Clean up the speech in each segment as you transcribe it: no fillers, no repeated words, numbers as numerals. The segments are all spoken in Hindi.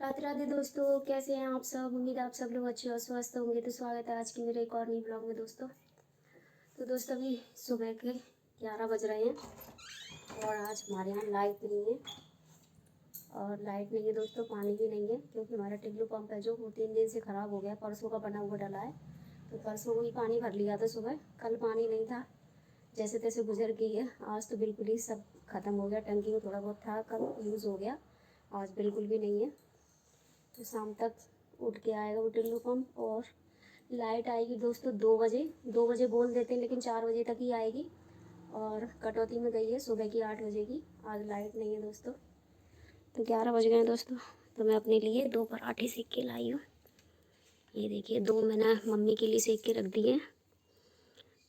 राधे राधे दोस्तों, कैसे हैं आप सब। उम्मीद है आप सब लोग अच्छे और स्वस्थ होंगे। तो स्वागत है आज की मेरे एक और नई ब्लॉग में दोस्तों। तो दोस्तों अभी सुबह के 11 बज रहे हैं और आज हमारे यहाँ लाइट नहीं है। और लाइट नहीं है दोस्तों, पानी भी नहीं है, क्योंकि हमारा टिल्लू पंप है जो 3 दिन से ख़राब हो गया। परसों का बना हुआ डला है, तो परसों ही पानी भर लिया था सुबह। कल पानी नहीं था, जैसे तैसे गुजर गई है। आज तो बिल्कुल ही सब ख़त्म हो गया। टंकी में थोड़ा बहुत था, कल यूज़ हो गया, आज बिल्कुल भी नहीं है। तो शाम तक उठ के आएगा वो टिल्लू पंप और लाइट आएगी दोस्तों 2 बजे। 2 बजे बोल देते हैं, लेकिन 4 बजे तक ही आएगी। और कटौती में गई है सुबह की 8 बजे की। आज लाइट नहीं है दोस्तों। तो 11 बज गए हैं दोस्तों। तो मैं अपने लिए 2 पराठे सेक के लाई हूँ। ये देखिए, 2 मैंने मम्मी के लिए सेक के रख दिए।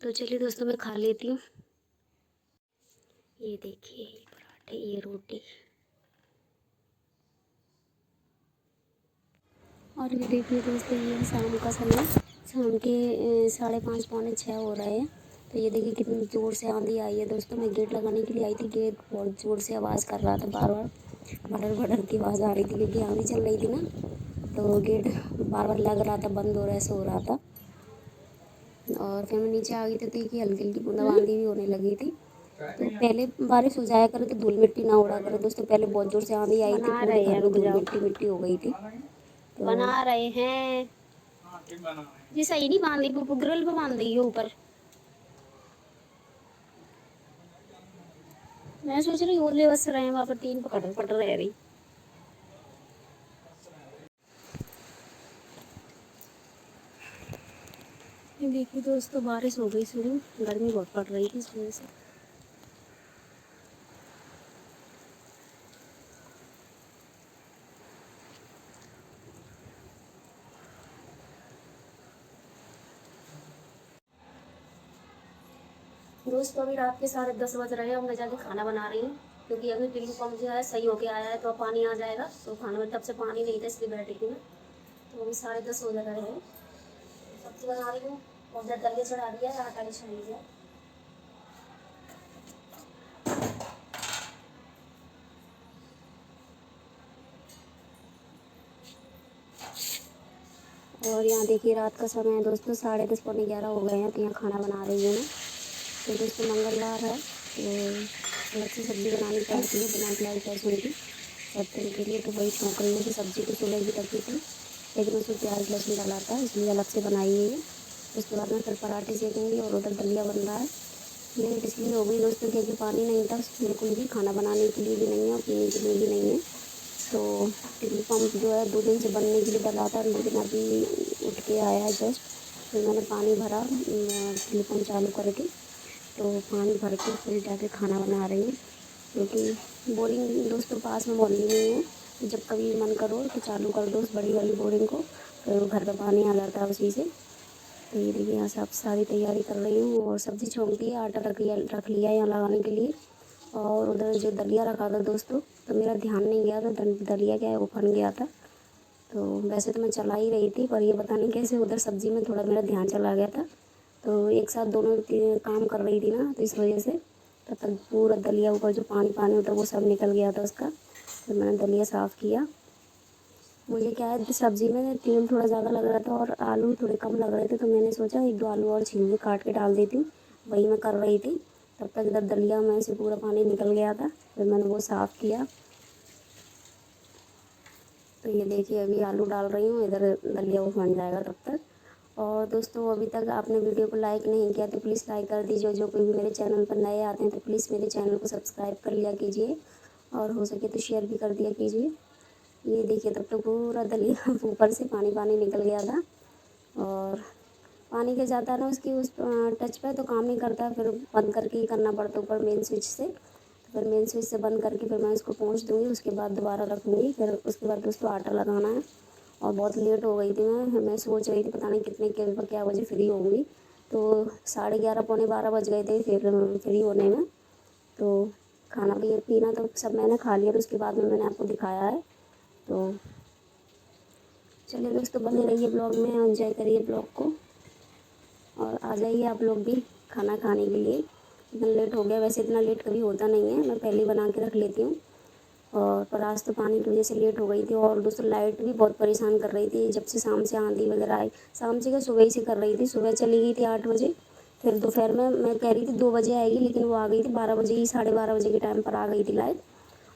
तो चलिए दोस्तों, मैं खा लेती हूँ। ये देखिए, ये पराठे, ये रोटी। और ये देखिए दोस्तों, ये शाम का समय, शाम के 5:30 पौने 6 हो रहे हैं। तो ये देखिए कितनी ज़ोर से आंधी आई है दोस्तों। मैं गेट लगाने के लिए आई थी, गेट बहुत ज़ोर से आवाज़ कर रहा था, बार बार भडर भडर की आवाज़ आ रही थी, क्योंकि आंधी चल रही थी ना। तो गेट बार बार लग रहा था, बंद हो रहा, ऐसे हो रहा था। और फिर मैं नीचे आ गई थी, तो देखिए हल्की हल्की बूंदाबांदी भी होने लगी थी। तो पहले बारिश हो जाया करे तो धूल मिट्टी ना उड़ा करे दोस्तों। पहले बहुत ज़ोर से आंधी आई थी, पूरे घर में धूल मिट्टी मिट्टी हो गई थी। तो बना रहे हैं ये सही नहीं बांध दी, ग्रिल पे बांध दी है ऊपर। मैं सोच रही हूँ ले बस रहे हैं, वहाँ पर 3 पकड़ पड़ रहे हैं। देखिए दोस्तों, बारिश हो गई शुरू, गर्मी बहुत पड़ रही थी इस वजह से। दोस्तों अभी रात के 10:30 बज रहे हैं और मैं जाके खाना बना रही हूँ, क्योंकि अभी टिल्लू पंप जो है सही होके आया है, तो अब पानी आ जाएगा। तो खाने में तब से पानी नहीं था, इसलिए बैठी थी मैं। तो अभी 10:30 हो जा रहे हैं। सब्जी बना रही हूँ और उधर दलिया चढ़ा दिया है, आटा भी छान लिया। और यहाँ देखिए रात का समय है दोस्तों, 10:30 पौने 11 हो गए हैं। तो यहाँ खाना बना रही हूँ मैं। तो दोस्तों मंगलवार है, तो अलग से सब्ज़ी बनानी पड़ती है बिना प्याज लहसुन की सब्ज़ी के लिए। तो वही छौंक रही हूँ कि सब्ज़ी तो सुबह की रखी थी, लेकिन उसमें प्याज लहसुन डाला था, इसलिए अलग से बनाई है। उसके बाद में फिर पराठे सेकेंगी और उधर दलिया बन रहा है। लेट इसलिए हो गई दोस्तों, क्योंकि पानी नहीं था बिल्कुल भी, खाना बनाने के लिए भी नहीं है और पीने के लिए भी नहीं है। तो टिल्लू पंप जो है 2 दिन से बनने के लिए डला था, लेकिन अभी उठ के आया है जस्ट। फिर मैंने पानी भरा टिल्लू पंप चालू करके। तो पानी भर के फिर जाके खाना बना रही हूँ, क्योंकि बोरिंग दोस्तों पास में मोहल्ले नहीं है। तो जब कभी मन करो तो चालू कर दो उस बड़ी वाली बोरिंग को, फिर घर पे पानी आ जाता है उसी से। तो ये देखिए यहाँ सब सारी तैयारी कर रही हूँ और सब्ज़ी छोंक दी है, आटा रख लिया यहाँ लगाने के लिए। और उधर जो दलिया रखा था दोस्तों, तो मेरा ध्यान नहीं गया, तो दलिया क्या है वो बन गया था। तो वैसे तो मैं चला ही रही थी, पर ये पता नहीं कैसे उधर सब्ज़ी में थोड़ा मेरा ध्यान चला गया था। तो एक साथ दोनों काम कर रही थी ना, तो इस वजह से तब तक पूरा दलिया ऊपर जो पानी पानी होता है वो सब निकल गया था उसका। फिर मैंने दलिया साफ़ किया। मुझे क्या है, सब्ज़ी में तेल थोड़ा ज़्यादा लग रहा था और आलू थोड़े कम लग रहे थे, तो मैंने सोचा 1-2 आलू और छील के काट के डाल देती हूँ। वही मैं कर रही थी, तब तक इधर दलिया में से पूरा पानी निकल गया था। फिर मैंने वो साफ़ किया। तो ये देखिए अभी आलू डाल रही हूँ, इधर दलिया वो बन जाएगा तब तक। और दोस्तों अभी तक आपने वीडियो को लाइक नहीं किया तो प्लीज़ लाइक कर दीजिए। जो कोई भी मेरे चैनल पर नए आते हैं तो प्लीज़ मेरे चैनल को सब्सक्राइब कर लिया कीजिए, और हो सके तो शेयर भी कर दिया कीजिए। ये देखिए तब तक पूरा दलिया ऊपर से पानी पानी निकल गया था। और पानी के जाता है ना उसकी उस टच पे तो काम नहीं करता, फिर बंद करके ही करना पड़ता ऊपर मेन स्विच से। तो फिर मेन स्विच से बंद करके फिर मैं इसको पोंछ दूँगी, उसके बाद दोबारा रखूँगी। फिर उसके बाद उसको आटा लगाना है। और बहुत लेट हो गई थी, मैं सोच रही थी पता नहीं कितने क्या बजे फ्री होंगी। तो 11:30 पौने 12 बज गए थे फिर फ्री होने में। तो खाना भी पीना तो सब मैंने खा लिया, तो उसके बाद में मैंने आपको दिखाया है। तो चलिए दोस्तों, बने रहिए ब्लॉग में, एंजॉय करिए ब्लॉग को, और आ जाइए आप लोग भी खाना खाने के लिए। इतना लेट हो गया, वैसे इतना लेट कभी होता नहीं है, मैं पहले ही बना के रख लेती हूँ। और पर आज तो पानी की वजह से लेट हो गई थी। और दोस्तों लाइट भी बहुत परेशान कर रही थी, जब से शाम से आंधी वगैरह आई। शाम से क्या, सुबह ही से कर रही थी। सुबह चली गई थी 8 बजे, फिर दोपहर में मैं कह रही थी 2 बजे आएगी, लेकिन वो आ गई थी 12 बजे ही, 12:30 बजे के टाइम पर आ गई थी लाइट।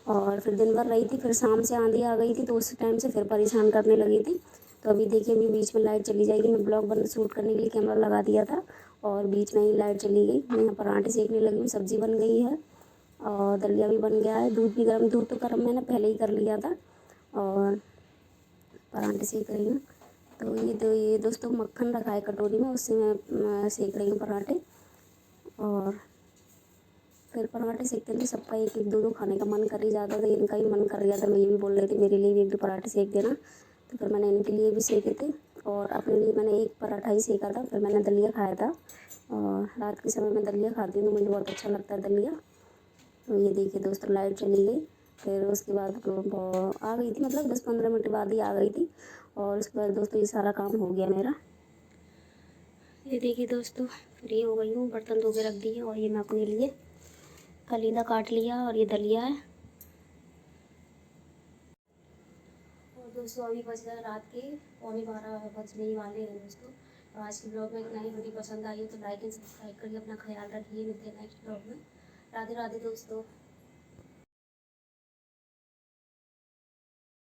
और फिर दिन भर रही थी, फिर शाम से आंधी आ गई थी, तो उस टाइम से फिर परेशान करने लगी थी। तो अभी देखिए, अभी बीच में लाइट चली जाएगी। मैं ब्लॉग बन शूट करने के लिए कैमरा लगा दिया था और बीच में ही लाइट चली गई। मैं यहाँ पराठे सेकने लगी हूँ, सब्ज़ी बन गई है और दलिया भी बन गया है। दूध भी गर्म, दूध तो गर्म मैंने पहले ही कर लिया था। और पराठे सेक रही हूँ। तो ये दोस्तों मक्खन रखा है कटोरी में, उससे मैं सेक रही हूँ पराठे। और फिर पराठे सेकते थे, सबका एक एक दो दो खाने का मन कर ही जाता था। इनका भी मन कर गया था, मैं ये भी बोल रही थी मेरे लिए भी एक दो पराठे सेक देना। तो फिर मैंने इनके लिए भी सेके थे और अपने लिए मैंने एक पराठा ही सेका था। फिर मैंने दलिया खाया था और रात के समय में दलिया खाती हूँ तो मुझे बहुत अच्छा लगता है दलिया। तो ये देखिए दोस्तों, लाइट चली गई। फिर उसके बाद आ गई थी, मतलब 10-15 मिनट बाद ही आ गई थी। और उसके बाद दोस्तों ये सारा काम हो गया मेरा। ये देखिए दोस्तों, फ्री हो गई हूँ, बर्तन धो के रख दिए और ये मैं अपने लिए कलीदा काट लिया और ये दलिया है। और दोस्तों अभी बज गए रात के 11:15 बजने ही वाले हैं दोस्तों। तो आज के ब्लॉग में इतना ही। वीडियो पसंद आई हो तो लाइक एंड सब्सक्राइब करिए, अपना ख्याल रखिए। मिलते हैं नेक्स्ट ब्लॉग में। राधे राधे दोस्तों।